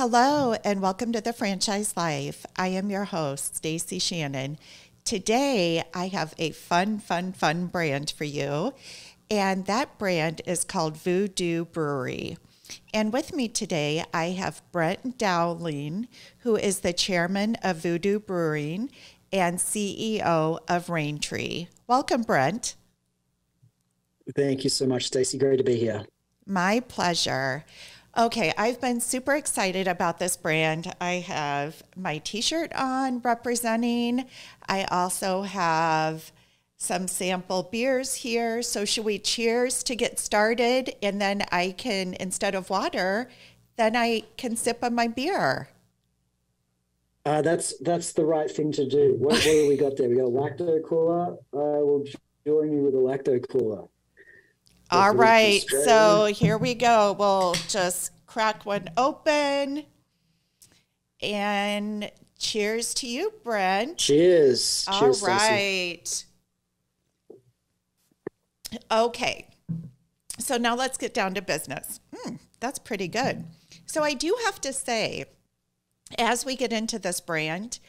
Hello and welcome to the Franchise Life. I am your host, Stacy Shannon. Today I have a fun brand for you, and that brand is called Voodoo Brewery. And with me today I have Brent Dowling, who is the chairman of Voodoo Brewing and CEO of Raintree. Welcome, Brent. Thank you so much, Stacy. Great to be here. My pleasure. Okay, I've been super excited about this brand. I have my t-shirt on representing. I also have some sample beers here. So should we cheers to get started? And then I can, instead of water, then I can sip on my beer. That's the right thing to do. What do we got there? We got a lacto cooler. I will join you with a lacto cooler. All right, so here we go. We'll just crack one open. And cheers to you, Brent. Cheers. All Cheers, right. Stacey. Okay, so now let's get down to business. That's pretty good. So I do have to say, as we get into this brand,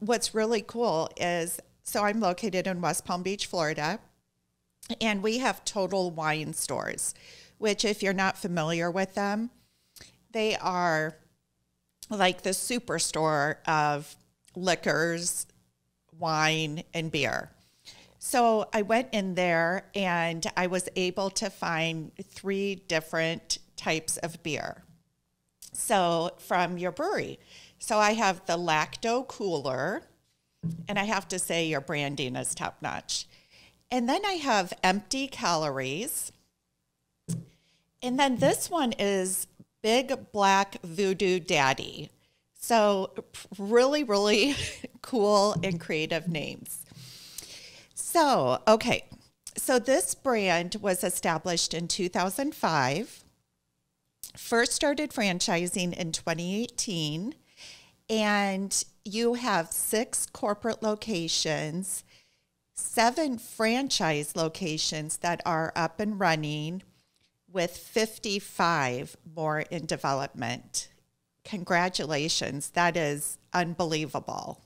what's really cool is, so I'm located in West Palm Beach, Florida. And we have Total Wine stores, which if you're not familiar with them, they are like the superstore of liquors, wine, and beer. So I went in there and I was able to find 3 different types of beer. So from your brewery. So I have the Lacto Cooler, and I have to say your branding is top notch. And then I have Empty Calories. And then this one is Big Black Voodoo Daddy. So really cool and creative names. So, okay. So this brand was established in 2005. First started franchising in 2018. And you have 6 corporate locations, 7 franchise locations that are up and running, with 55 more in development. Congratulations. That is unbelievable.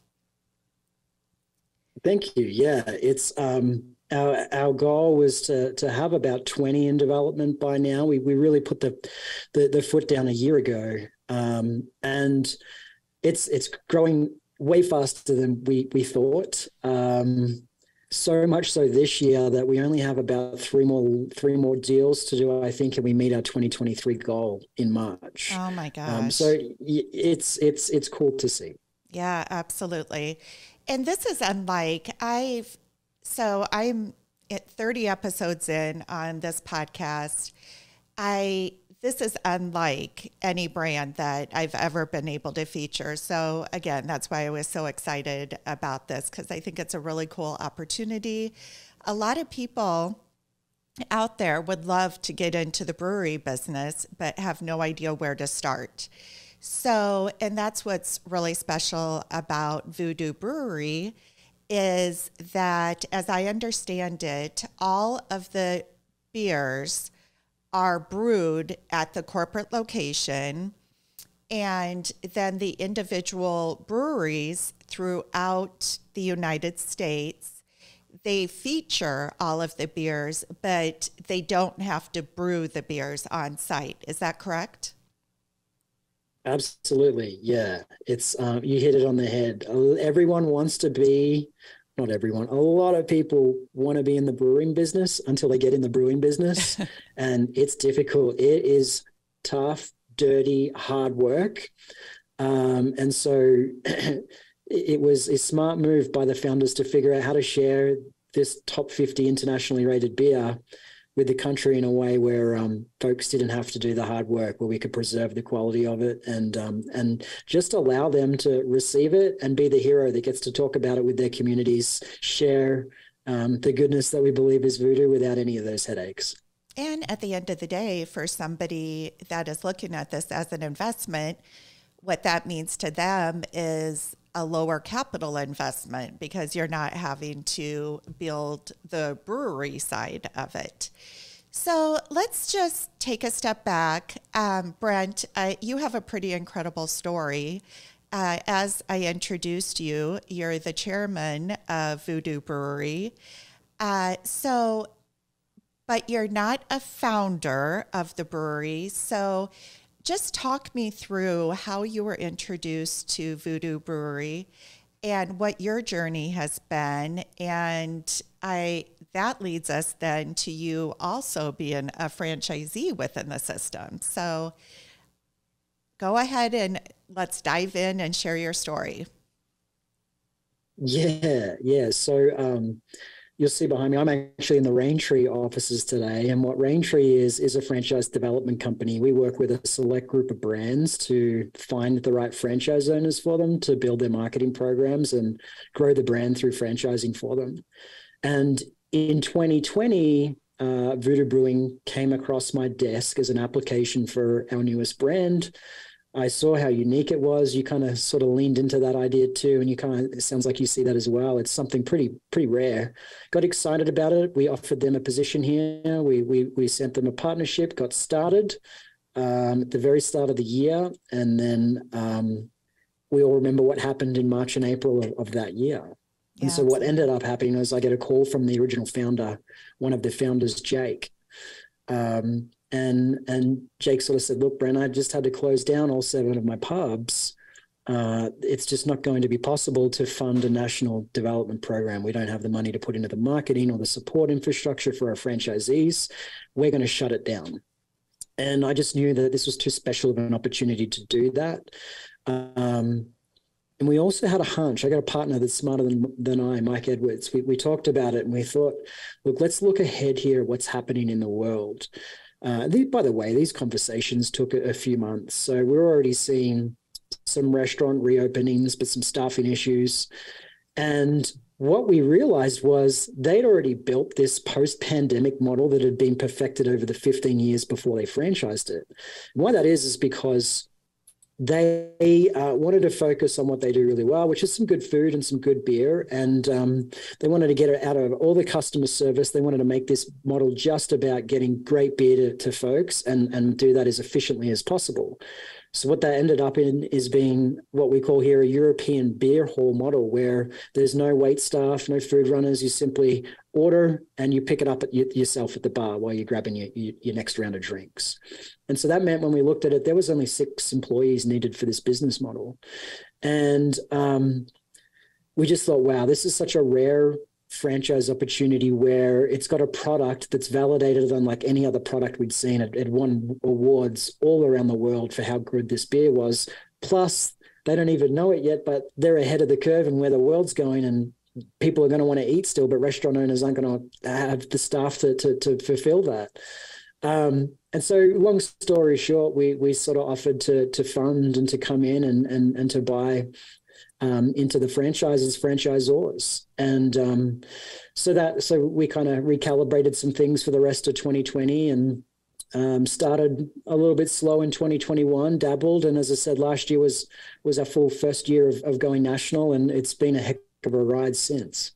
Thank you. Yeah, it's our goal was to have about 20 in development by now. We really put the foot down a year ago, and it's growing way faster than we thought. So much so this year that we only have about three more deals to do, I think, and we meet our 2023 goal in March. Oh my gosh. So it's cool to see. Yeah, absolutely. And this is unlike I'm at 30 episodes in on this podcast. This is unlike any brand that I've ever been able to feature. So again, that's why I was so excited about this, because I think it's a really cool opportunity. A lot of people out there would love to get into the brewery business, but have no idea where to start. So, and that's what's really special about Voodoo Brewery is that, as I understand it, all of the beers are brewed at the corporate location, and then the individual breweries throughout the United States, they feature all of the beers, but they don't have to brew the beers on site. Is that correct? Absolutely. Yeah. It's you hit it on the head. Everyone wants to be, not everyone, a lot of people want to be in the brewing business until they get in the brewing business. And it's difficult. It is tough, dirty, hard work. And so it was a smart move by the founders to figure out how to share this top 50 internationally rated beer with the country in a way where folks didn't have to do the hard work, where we could preserve the quality of it and just allow them to receive it and be the hero that gets to talk about it with their communities, share the goodness that we believe is voodoo without any of those headaches. And at the end of the day, for somebody that is looking at this as an investment, what that means to them is a lower capital investment, because you're not having to build the brewery side of it. So let's just take a step back. Brent, you have a pretty incredible story. As I introduced you, you're the chairman of Voodoo Brewery. But you're not a founder of the brewery. So just talk me through how you were introduced to Voodoo Brewery and what your journey has been. And that leads us then to you also being a franchisee within the system. So go ahead and let's dive in and share your story. Yeah. So you'll see behind me, I'm actually in the Raintree offices today. And what Raintree is a franchise development company. We work with a select group of brands to find the right franchise owners for them, to build their marketing programs and grow the brand through franchising for them. And in 2020, Voodoo Brewing came across my desk as an application for our newest brand. I saw how unique it was. You kind of sort of leaned into that idea too, and it sounds like you see that as well. It's something pretty rare. Got excited about it. We offered them a position here. We sent them a partnership. Got started at the very start of the year, and then we all remember what happened in March and April of that year. And so what ended up happening was I get a call from the original founder, one of the founders, Jake. And Jake sort of said, look, Brent, I just had to close down all 7 of my pubs. It's just not going to be possible to fund a national development program. We don't have the money to put into the marketing or the support infrastructure for our franchisees. We're going to shut it down. And I just knew that this was too special of an opportunity to do that. And we also had a hunch. I got a partner that's smarter than I, Mike Edwards. We talked about it and we thought, look, let's look ahead here at what's happening in the world. By the way, these conversations took a few months. So we're already seeing some restaurant reopenings, but some staffing issues. And what we realized was they'd already built this post-pandemic model that had been perfected over the 15 years before they franchised it. And why that is because they wanted to focus on what they do really well, which is some good food and some good beer. And they wanted to get it out of all the customer service. They wanted to make this model just about getting great beer to folks and do that as efficiently as possible. So what that ended up in is being what we call here a European beer hall model, where there's no wait staff, no food runners. You simply order and you pick it up yourself at the bar while you're grabbing your next round of drinks. And so that meant when we looked at it, there was only 6 employees needed for this business model. And we just thought, wow, this is such a rare franchise opportunity where it's got a product that's validated unlike any other product we'd seen. It won awards all around the world for how good this beer was. Plus, they don't even know it yet, but they're ahead of the curve and where the world's going, and people are going to want to eat still, but restaurant owners aren't going to have the staff to fulfill that. And so long story short, we sort of offered to fund and to come in and to buy into the franchisors. And so we kind of recalibrated some things for the rest of 2020 and started a little bit slow in 2021, dabbled. And as I said, last year was our full first year of going national, and it's been a heck of a ride since.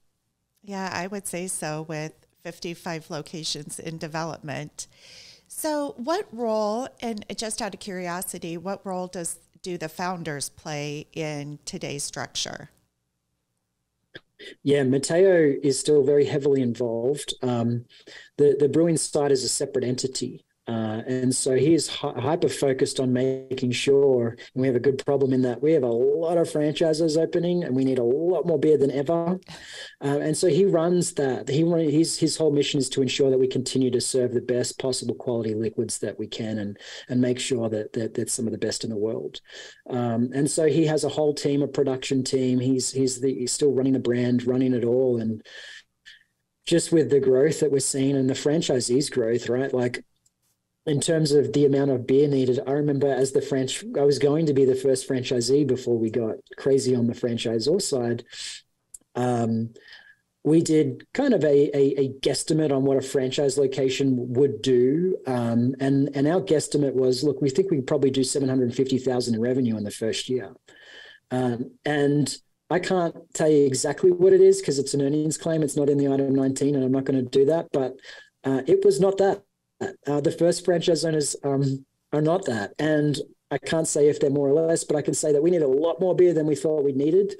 Yeah, I would say so, with 55 locations in development. So what role, and just out of curiosity, what role do the founders play in today's structure? Yeah, Matteo is still very heavily involved. The brewing side is a separate entity. And so he's hyper focused on making sure, and we have a good problem in that we have a lot of franchises opening and we need a lot more beer than ever. And so he runs that. His whole mission is to ensure that we continue to serve the best possible quality liquids that we can and make sure that that's some of the best in the world. And so he has a whole team, a production team. He's still running the brand, running it all. And just with the growth that we're seeing and the franchisees' growth, right? Like, in terms of the amount of beer needed, I remember I was going to be the first franchisee before we got crazy on the franchisor side. We did kind of a guesstimate on what a franchise location would do. And our guesstimate was, look, we think we could probably do 750,000 in revenue in the first year. And I can't tell you exactly what it is because it's an earnings claim. It's not in the item 19 and I'm not going to do that, but it was not that. The first franchise owners are not that. And I can't say if they're more or less, but I can say that we need a lot more beer than we thought we needed.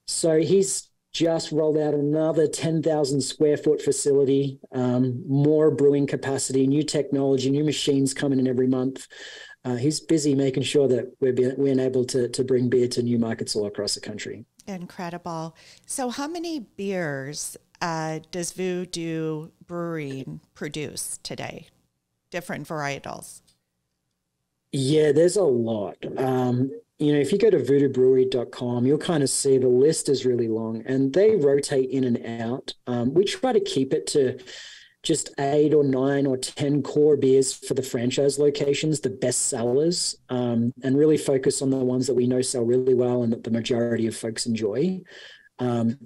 So he's just rolled out another 10,000 square foot facility, more brewing capacity, new technology, new machines coming in every month. He's busy making sure that we're able to bring beer to new markets all across the country. Incredible. So how many beers does Voodoo Brewing produce today? Different varietals. Yeah, there's a lot. If you go to voodoobrewery.com, you'll kind of see the list is really long and they rotate in and out. We try to keep it to just 8 or 9 or 10 core beers for the franchise locations, the best sellers, and really focus on the ones that we know sell really well and that the majority of folks enjoy.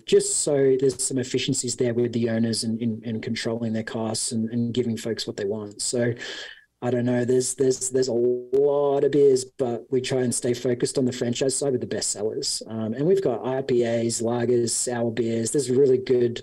Just so there's some efficiencies there with the owners in controlling their costs and giving folks what they want. So I don't know, there's a lot of beers, but we try and stay focused on the franchise side with the best sellers. And we've got IPAs, lagers, sour beers. There's really good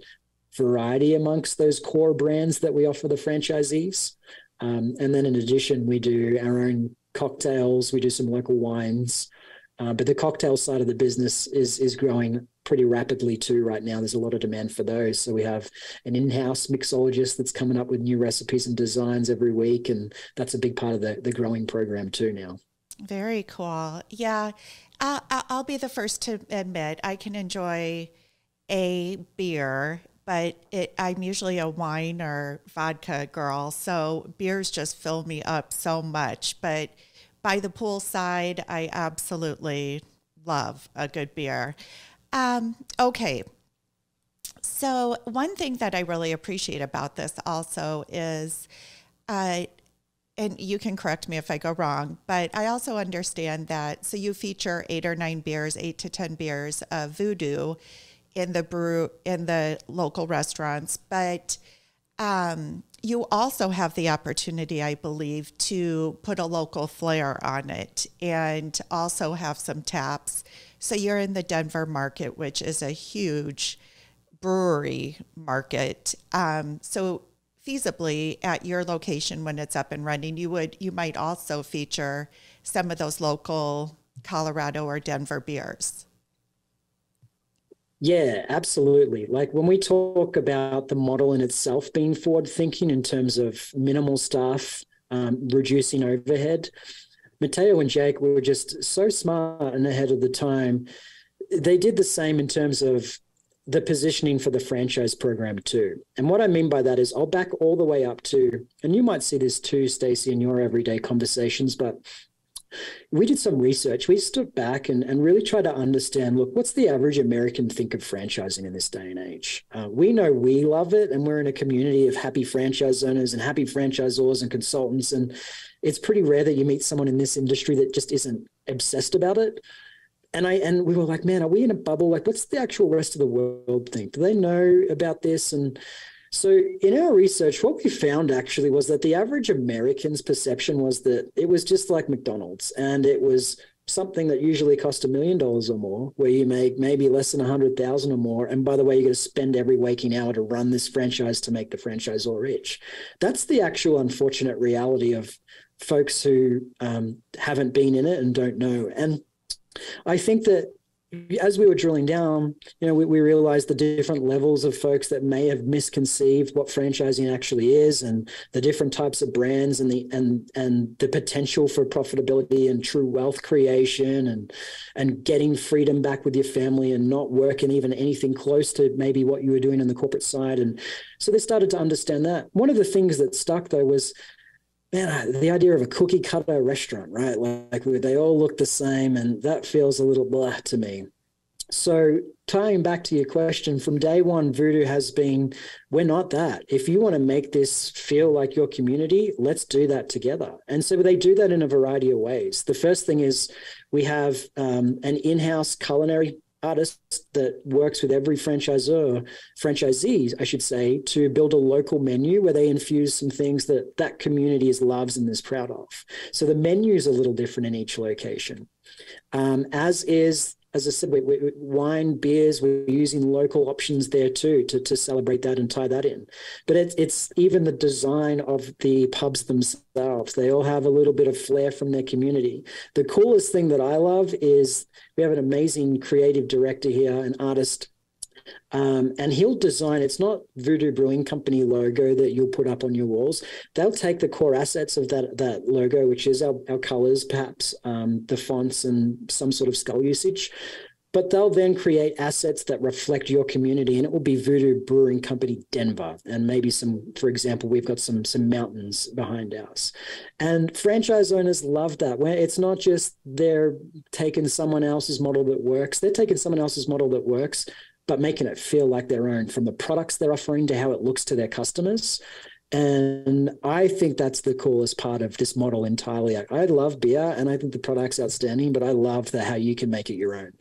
variety amongst those core brands that we offer the franchisees. And then in addition, we do our own cocktails. We do some local wines. But the cocktail side of the business is growing pretty rapidly too right now. There's a lot of demand for those. So we have an in-house mixologist that's coming up with new recipes and designs every week. And that's a big part of the growing program too now. Very cool. Yeah. I'll be the first to admit I can enjoy a beer, but I'm usually a wine or vodka girl. So beers just fill me up so much. But by the pool side, I absolutely love a good beer. Okay. So one thing that I really appreciate about this also is, and you can correct me if I go wrong, but I also understand that, so you feature 8 or 9 beers, 8 to 10 beers of Voodoo in the local restaurants, but you also have the opportunity, I believe, to put a local flair on it and also have some taps. So you're in the Denver market, which is a huge brewery market. So feasibly at your location when it's up and running, you might also feature some of those local Colorado or Denver beers. Yeah, absolutely. Like when we talk about the model in itself being forward thinking in terms of minimal staff, reducing overhead, Matteo and Jake were just so smart and ahead of the time. They did the same in terms of the positioning for the franchise program too. And what I mean by that is I'll back all the way up to, and you might see this too, Stacey, in your everyday conversations, but we did some research. We stood back and really tried to understand, look, what's the average American think of franchising in this day and age? We know we love it, and we're in a community of happy franchise owners and happy franchisors and consultants. And it's pretty rare that you meet someone in this industry that just isn't obsessed about it. And we were like, man, are we in a bubble? Like, what's the actual rest of the world think? Do they know about this? And so in our research, what we found actually was that the average American's perception was that it was just like McDonald's, and it was something that usually cost $1 million or more, where you make maybe less than 100,000 or more. And by the way, you're going to spend every waking hour to run this franchise to make the franchisor rich. That's the actual unfortunate reality of folks who haven't been in it and don't know. And I think that as we were drilling down, we realized the different levels of folks that may have misconceived what franchising actually is, and the different types of brands, and the potential for profitability and true wealth creation, and getting freedom back with your family and not working even anything close to maybe what you were doing on the corporate side. And so they started to understand that. One of the things that stuck though was, man, the idea of a cookie cutter restaurant, right? Like they all look the same, and that feels a little blah to me. So tying back to your question, from day one, Voodoo has been, we're not that. If you want to make this feel like your community, let's do that together. And so they do that in a variety of ways. The first thing is we have an in-house culinary artist that works with every franchisee, I should say, to build a local menu where they infuse some things that community loves and is proud of. So the menu is a little different in each location, as is as I said, wine, beers, we're using local options there too to celebrate that and tie that in. But it's even the design of the pubs themselves. They all have a little bit of flair from their community. The coolest thing that I love is we have an amazing creative director here, an artist, and he'll design, it's not Voodoo Brewing Company logo that you'll put up on your walls. They'll take the core assets of that logo, which is our colors, perhaps the fonts and some sort of skull usage. But they'll then create assets that reflect your community, and it will be Voodoo Brewing Company Denver. And maybe for example, we've got some mountains behind us. And franchise owners love that. Where it's not just they're taking someone else's model that works. They're taking someone else's model that works, but making it feel like their own, from the products they're offering to how it looks to their customers. And I think that's the coolest part of this model entirely. I love beer and I think the product's outstanding, but I love how you can make it your own.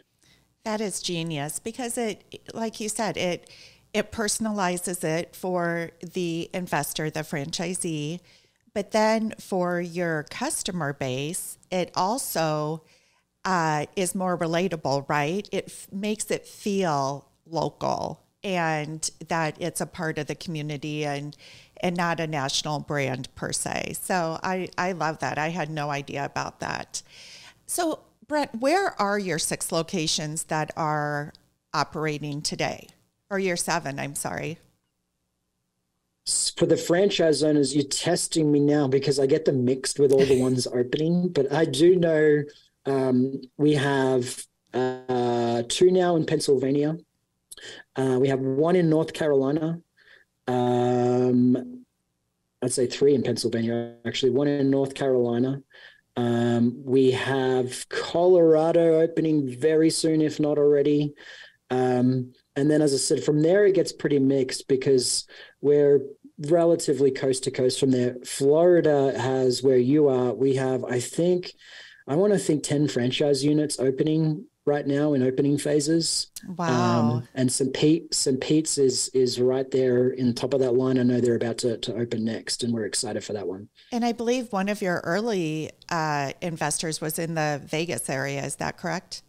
That is genius because it, like you said, it personalizes it for the investor, the franchisee, but then for your customer base, it also is more relatable, right? It makes it feel local and that it's a part of the community and not a national brand per se. So I love that. I had no idea about that. So Brent, where are your 6 locations that are operating today? Or your 7, I'm sorry. For the franchise owners, you're testing me now because I get them mixed with all the ones opening. But I do know we have 2 now in Pennsylvania. We have 1 in North Carolina. I'd say 3 in Pennsylvania, actually. 1 in North Carolina. We have Colorado opening very soon, if not already. And then, as I said, from there, it gets pretty mixed because we're relatively coast to coast from there. Florida has, where you are, we have, I want to think 10 franchise units opening right now in opening phases. Wow. And St. Pete's is right there in the top of that line. I know they're about to open next, and we're excited for that one. And I believe one of your early investors was in the Vegas area. Is that correct?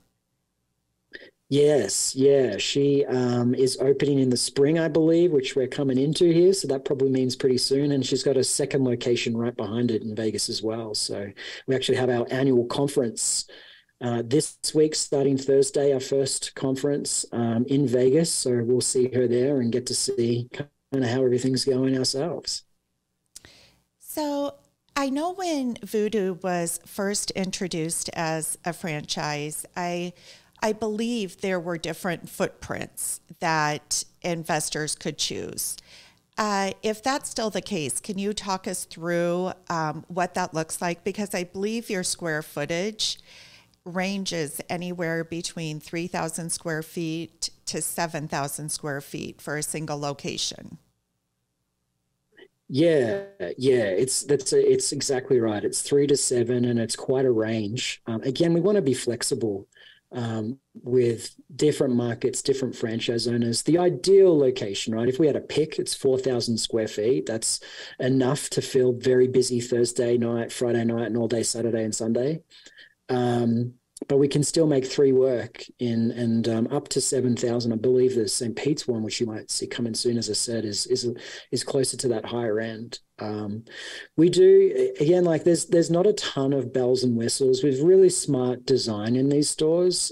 Yes. Yeah. She is opening in the spring, I believe, which we're coming into here. So that probably means pretty soon. And she's got a second location right behind it in Vegas as well. So we actually have our annual conference this week, starting Thursday, our first conference in Vegas. So we'll see her there and get to see kind of how everything's going ourselves. So I know when Voodoo was first introduced as a franchise, I believe there were different footprints that investors could choose. If that's still the case, can you talk us through what that looks like? Because I believe your square footage ranges anywhere between 3,000 square feet to 7,000 square feet for a single location. Yeah, it's exactly right. It's 3 to 7, and it's quite a range. Again, we want to be flexible with different markets, different franchise owners. The ideal location, right? If we had a pick, it's 4,000 square feet. That's enough to fill very busy Thursday night, Friday night, and all day Saturday and Sunday. But we can still make 3 work and up to 7,000. I believe the St. Pete's one, which you might see coming soon, as I said, is closer to that higher end. We do, again, like there's not a ton of bells and whistles. We've really smart design in these stores.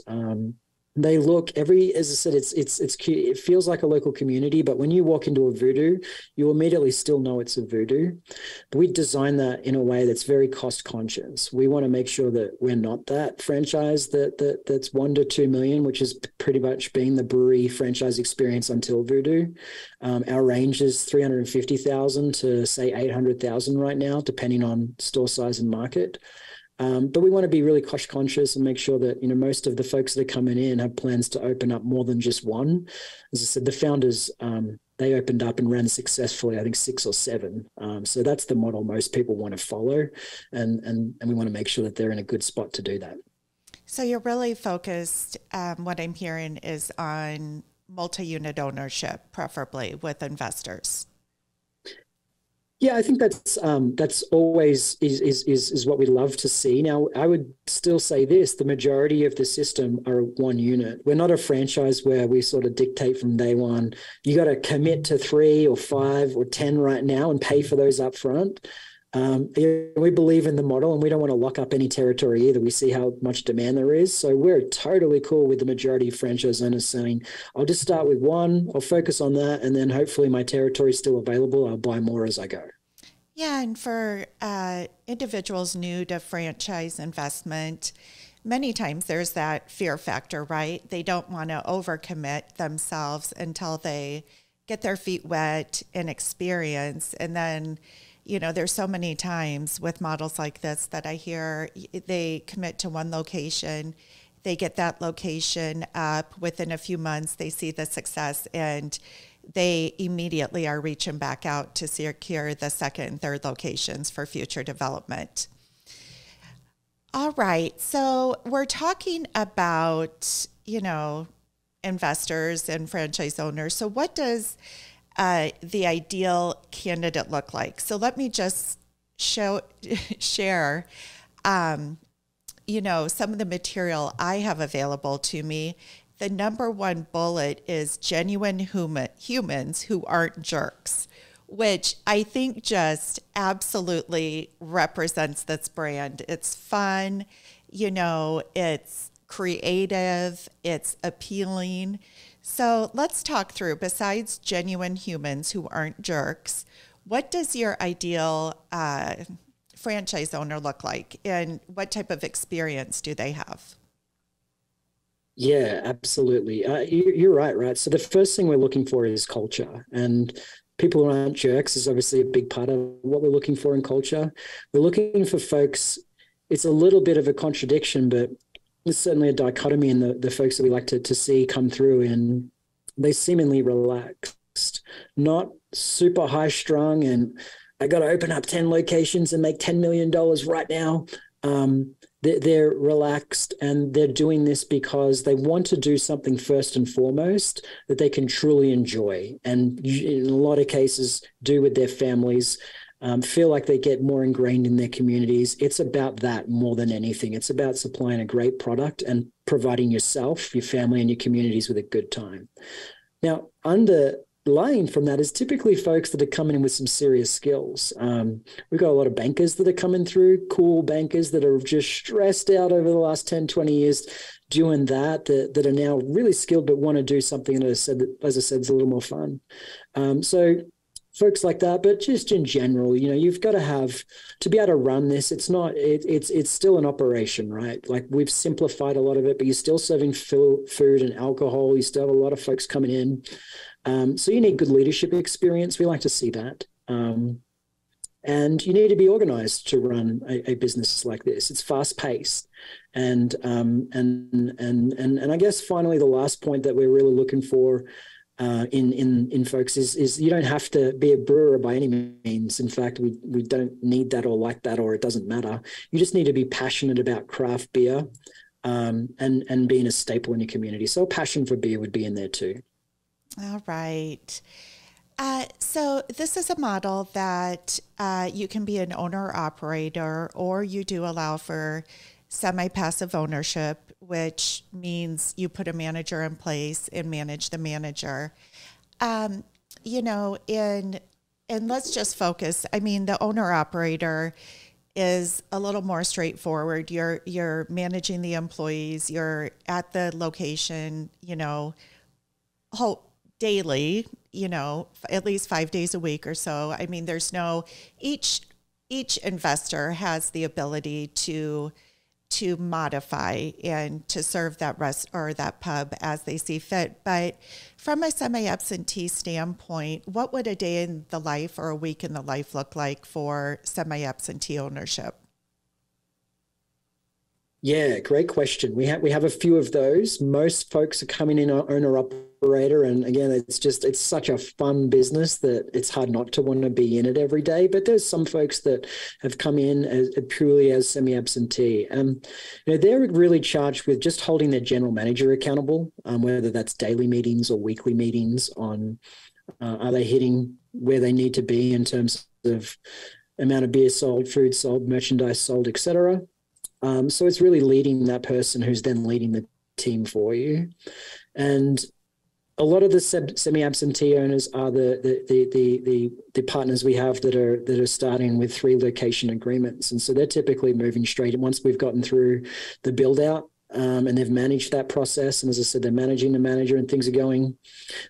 They look as I said, it's cute. It feels like a local community, but when you walk into a Voodoo, you immediately still know it's a Voodoo. But we design that in a way that's very cost conscious. We want to make sure that we're not that franchise that's $1 to $2 million, which has pretty much been the brewery franchise experience until Voodoo. Our range is $350,000 to say $800,000 right now, depending on store size and market. But we want to be really cost conscious and make sure that, most of the folks that are coming in have plans to open up more than just one. As I said, the founders, they opened up and ran successfully, I think 6 or 7. So that's the model most people want to follow. And we want to make sure that they're in a good spot to do that. So you're really focused, what I'm hearing is on multi-unit ownership, preferably with investors. Yeah, I think that's always is what we love to see. Now, I would still say this: the majority of the system are one unit. We're not a franchise where we sort of dictate from day one. You got to commit to 3 or 5 or 10 right now and pay for those up front. We believe in the model, and we don't want to lock up any territory either. We see how much demand there is, so we're totally cool with the majority of franchise owners saying, "I'll just start with one. I'll focus on that, and then hopefully my territory is still available. I'll buy more as I go." Yeah, and for individuals new to franchise investment, many times there's that fear factor, right? They don't want to overcommit themselves until they get their feet wet and experience. And then, there's so many times with models like this that I hear they commit to one location, they get that location up within a few months, they see the success, and they immediately are reaching back out to secure the second and third locations for future development. All right. So we're talking about, investors and franchise owners. So what does the ideal candidate look like? So let me just share, some of the material I have available to me. The number one bullet is genuine humans who aren't jerks, which I think just absolutely represents this brand. It's fun, it's creative, it's appealing. So let's talk through, besides genuine humans who aren't jerks, what does your ideal franchise owner look like, and what type of experience do they have? Yeah, absolutely. You're right. So the first thing we're looking for is culture, and people who aren't jerks is obviously a big part of what we're looking for in culture. We're looking for folks. It's a little bit of a contradiction, but there's certainly a dichotomy in the folks that we like to see come through, and they seemingly relaxed, not super high strung, and I got to open up 10 locations and make $10 million right now. They're relaxed, and they're doing this because they want to do something first and foremost that they can truly enjoy, and in a lot of cases do with their families, feel like they get more ingrained in their communities. It's about that more than anything. It's about supplying a great product and providing yourself, your family, and your communities with a good time. Now, underlying from that is typically folks that are coming in with some serious skills. We've got a lot of bankers that are coming through, cool bankers that are just stressed out over the last 10, 20 years doing that are now really skilled but want to do something that, as I said, is a little more fun. So folks like that, but just in general, you've got to have to be able to run this. It's still an operation, right? Like, we've simplified a lot of it, but you're still serving food and alcohol. You still have a lot of folks coming in. So you need good leadership experience. We like to see that. And you need to be organized to run a business like this. It's fast paced. And I guess finally, the last point that we're really looking for in folks is you don't have to be a brewer by any means. In fact, we don't need that or like that, or it doesn't matter. You just need to be passionate about craft beer, and being a staple in your community. So a passion for beer would be in there too. All right. So this is a model that you can be an owner operator, or you do allow for semi-passive ownership, which means you put a manager in place and manage the manager. And let's just focus. I mean, the owner operator is a little more straightforward. You're managing the employees. You're at the location, daily, at least 5 days a week or so. I mean, there's each investor has the ability to modify and to serve that rest or that pub as they see fit. But from a semi-absentee standpoint, what would a day in the life or a week in the life look like for semi-absentee ownership? Yeah, great question. We have a few of those. Most folks are coming in owner operator, and again, it's such a fun business that it's hard not to want to be in it every day. But there's some folks that have come in purely as semi-absentee. They're really charged with just holding their general manager accountable, whether that's daily meetings or weekly meetings on are they hitting where they need to be in terms of amount of beer sold, food sold, merchandise sold, etc. So it's really leading that person who's then leading the team for you. And a lot of the semi-absentee owners are the partners we have that are starting with 3 location agreements, and so they're typically moving straight. Once we've gotten through the build out, and they've managed that process, and as I said, they're managing the manager and things are going,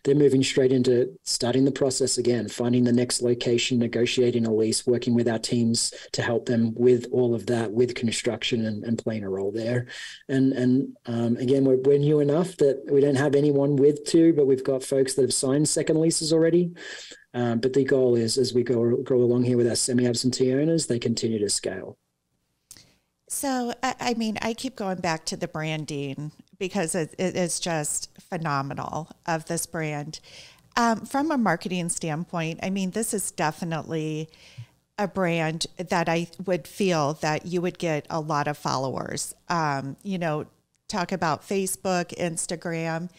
they're moving straight into starting the process again, finding the next location, negotiating a lease, working with our teams to help them with all of that, with construction and playing a role there. And again, we're new enough that we don't have anyone with 2, but we've got folks that have signed second leases already. But the goal is, as we go along here with our semi-absentee owners, they continue to scale. So, I mean, I keep going back to the branding because it is just phenomenal of this brand. From a marketing standpoint, I mean, this is definitely a brand that I would feel that you would get a lot of followers. You know, talk about Facebook, Instagram,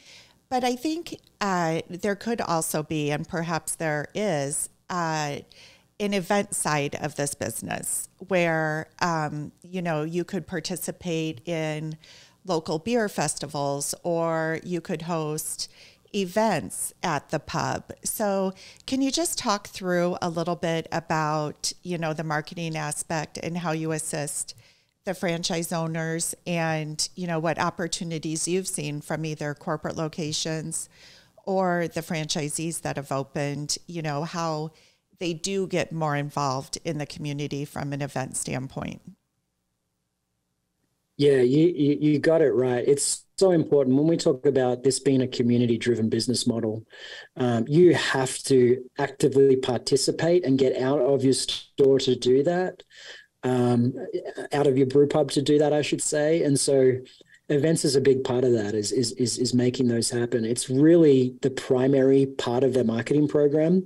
but I think there could also be, and perhaps there is, an event side of this business where, you know, you could participate in local beer festivals or you could host events at the pub. So can you just talk through a little bit about, you know, the marketing aspect and how you assist the franchise owners and, you know, what opportunities you've seen from either corporate locations or the franchisees that have opened, you know, how they do get more involved in the community from an event standpoint? Yeah, you got it right. It's so important when we talk about this being a community-driven business model. You have to actively participate and get out of your store to do that, out of your brew pub to do that, I should say. And so events is a big part of that, is making those happen. It's really the primary part of their marketing program.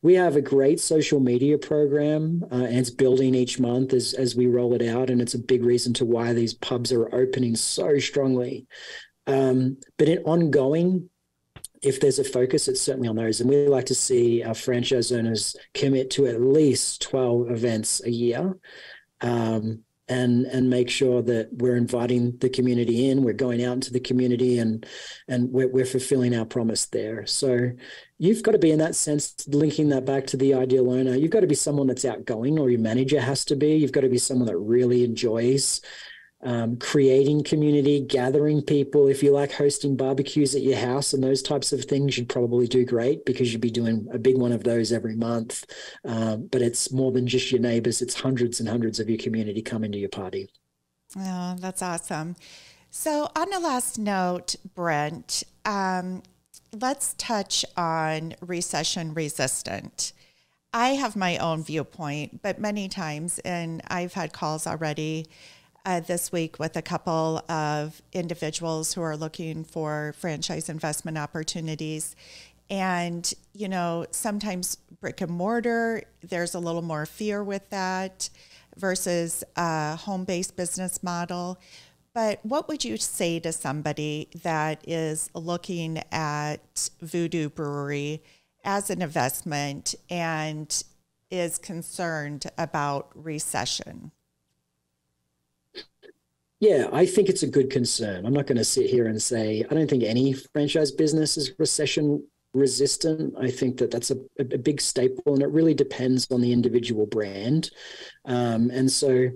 We have a great social media program, and it's building each month as we roll it out, and it's a big reason to why these pubs are opening so strongly. But in ongoing, if there's a focus, it's certainly on those. And we like to see our franchise owners commit to at least 12 events a year. And make sure that we're inviting the community in, we're going out into the community and we're fulfilling our promise there. So you've got to be, in that sense, linking that back to the ideal owner, you've got to be someone that's outgoing, or your manager has to be. You've got to be someone that really enjoys creating community, gathering people. If you like hosting barbecues at your house and those types of things, you'd probably do great because you'd be doing a big one of those every month. But it's more than just your neighbors. It's hundreds and hundreds of your community coming to your party. Oh, that's awesome. So on the last note, Brent, let's touch on recession resistant. I have my own viewpoint, but many times, and I've had calls already this week with a couple of individuals who are looking for franchise investment opportunities. And, you know, sometimes brick and mortar, there's a little more fear with that versus a home-based business model. But what would you say to somebody that is looking at Voodoo Brewery as an investment and is concerned about recession? Yeah, I think it's a good concern. I'm not going to sit here and say I don't think any franchise business is recession resistant. I think that that's a big staple, and it really depends on the individual brand. And so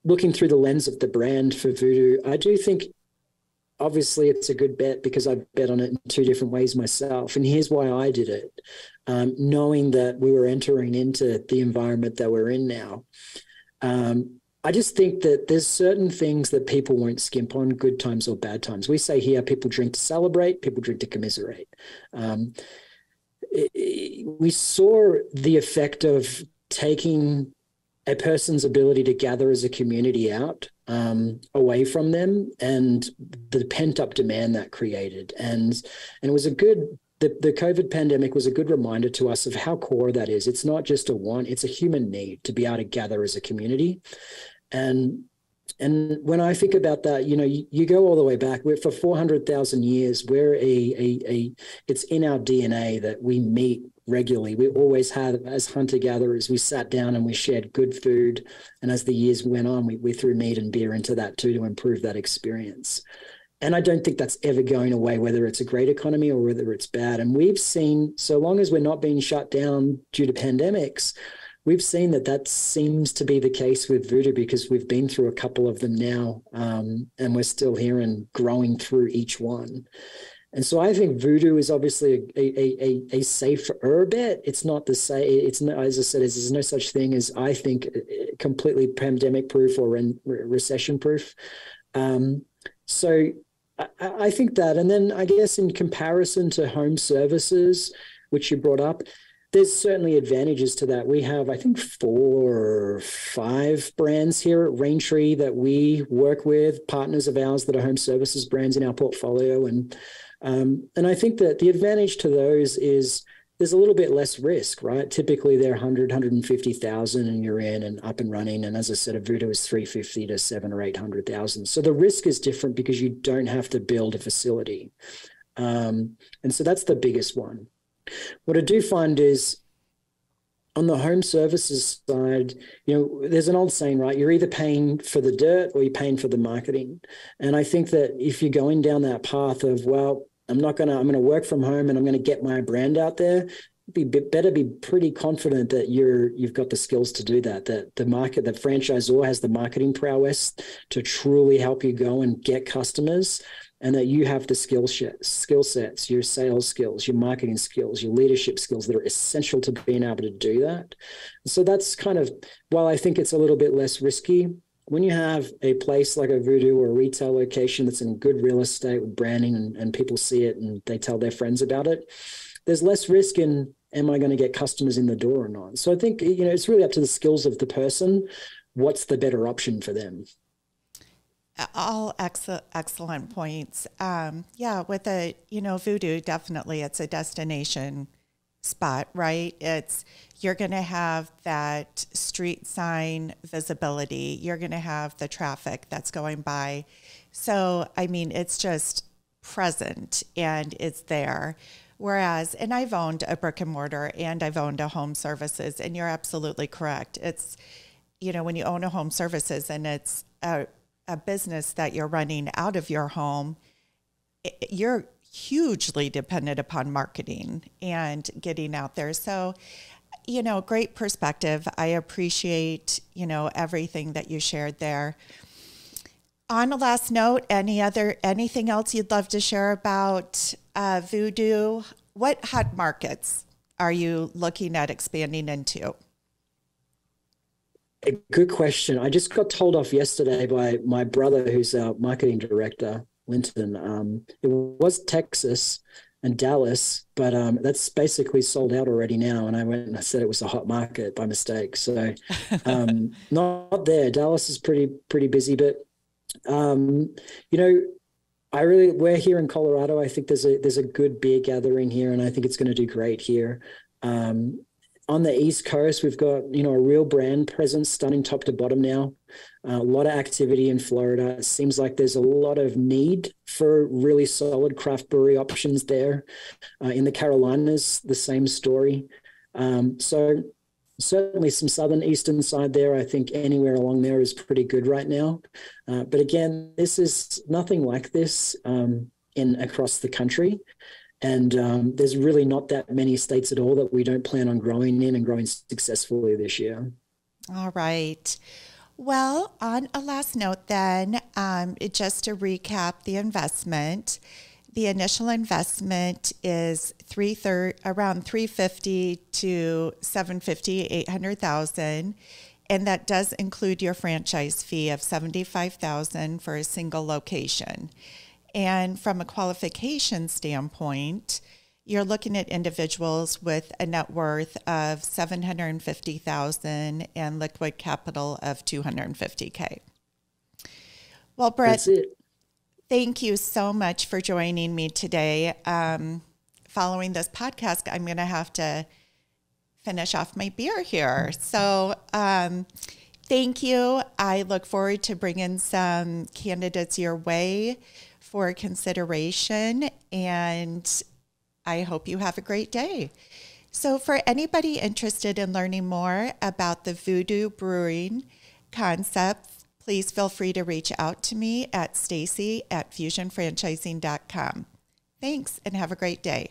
looking through the lens of the brand for Voodoo, I do think obviously it's a good bet because I bet on it in 2 different ways myself. And here's why I did it. Knowing that we were entering into the environment that we're in now. I just think that there's certain things that people won't skimp on, good times or bad times. We say here, people drink to celebrate, people drink to commiserate. We saw the effect of taking a person's ability to gather as a community out away from them, and the pent-up demand that created. And it was the COVID pandemic was a good reminder to us of how core that is. It's not just a want, it's a human need to be able to gather as a community. And And when I think about that, you go all the way back. We're for 400,000 years. We're it's in our DNA that we meet regularly. We always had, as hunter gatherers, we sat down and we shared good food. And as the years went on, we threw meat and beer into that too to improve that experience. And I don't think that's ever going away, whether it's a great economy or whether it's bad. And we've seen, so long as we're not being shut down due to pandemics, we've seen that seems to be the case with Voodoo, because we've been through a couple of them now, and we're still here and growing through each one. And so I think Voodoo is obviously a safer bet. It's not the same. It's not, as I said, there's no such thing as, I think, completely pandemic proof or recession proof. So I think that, and then I guess in comparison to home services, which you brought up, there's certainly advantages to that. We have, I think, 4 or 5 brands here at Raintree that we work with, partners of ours that are home services brands in our portfolio. And I think that the advantage to those is there's a little bit less risk, right? Typically they're 100, 150,000 and you're in and up and running. And as I said, a Voodoo is 350 to 700 or 800,000. So the risk is different because you don't have to build a facility. And so that's the biggest one. What I do find is on the home services side, there's an old saying, right? You're either paying for the dirt or you're paying for the marketing. And I think that if you're going down that path of, well, I'm going to work from home and I'm going to get my brand out there, better be pretty confident that you've got the skills to do that, that the franchisor has the marketing prowess to truly help you go and get customers, and that you have the skill sets, your sales skills, your marketing skills, your leadership skills that are essential to being able to do that. So that's kind of, while I think it's a little bit less risky, when you have a place like a Voodoo or a retail location that's in good real estate with branding and people see it and they tell their friends about it, there's less risk in, am I going to get customers in the door or not? So I think, it's really up to the skills of the person. What's the better option for them? All excellent points. With Voodoo, definitely it's a destination spot, right? You're going to have that street sign visibility. You're going to have the traffic that's going by. So, it's just present and it's there. Whereas, and I've owned a brick and mortar and I've owned a home services, and you're absolutely correct. It's, when you own a home services and it's a business that you're running out of your home, you're hugely dependent upon marketing and getting out there. So, great perspective. I appreciate, everything that you shared there. On a last note, anything else you'd love to share about Voodoo? What hot markets are you looking at expanding into? A good question. I just got told off yesterday by my brother, who's our marketing director, Linton. It was Texas and Dallas, but that's basically sold out already now. And I went and I said it was a hot market by mistake. So not there. Dallas is pretty busy, but we're here in Colorado. I think there's a good beer gathering here, and I think it's going to do great here. On the East Coast, we've got, a real brand presence starting top to bottom now. A lot of activity in Florida. It seems like there's a lot of need for really solid craft brewery options there. In the Carolinas, the same story. So certainly some southern eastern side there. I think anywhere along there is pretty good right now. But again, this is nothing like this across the country. And there's really not that many states at all that we don't plan on growing in and growing successfully this year. All right. Well, on a last note then, just to recap the investment, the initial investment is around $350 to $750, $800,000. And that does include your franchise fee of $75,000 for a single location. And from a qualification standpoint, you're looking at individuals with a net worth of $750,000 and liquid capital of $250K. Well, Brett, thank you so much for joining me today. Following this podcast, I'm going to have to finish off my beer here. So Thank you. I look forward to bringing some candidates your way for consideration, and I hope you have a great day. So for anybody interested in learning more about the Voodoo Brewing concept, please feel free to reach out to me at Stacy@fusionfranchising.com. Thanks, and have a great day.